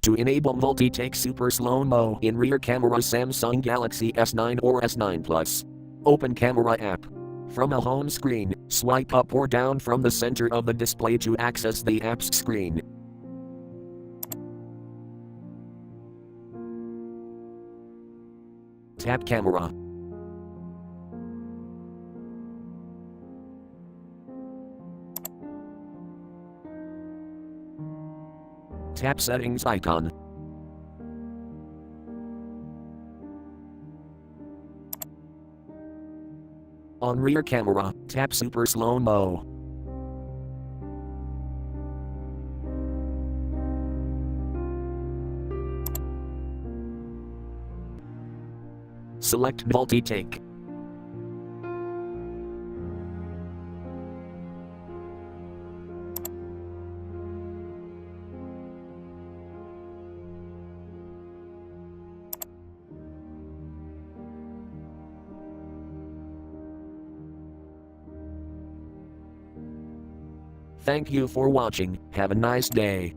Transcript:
To enable multi-take super slow-mo in rear camera Samsung Galaxy S9 or S9 Plus. Open Camera app. From a home screen, swipe up or down from the center of the display to access the app's screen. Tap Camera. Tap Settings icon. On rear camera, tap Super Slow-Mo. Select Multi-Take. Thank you for watching. Have a nice day.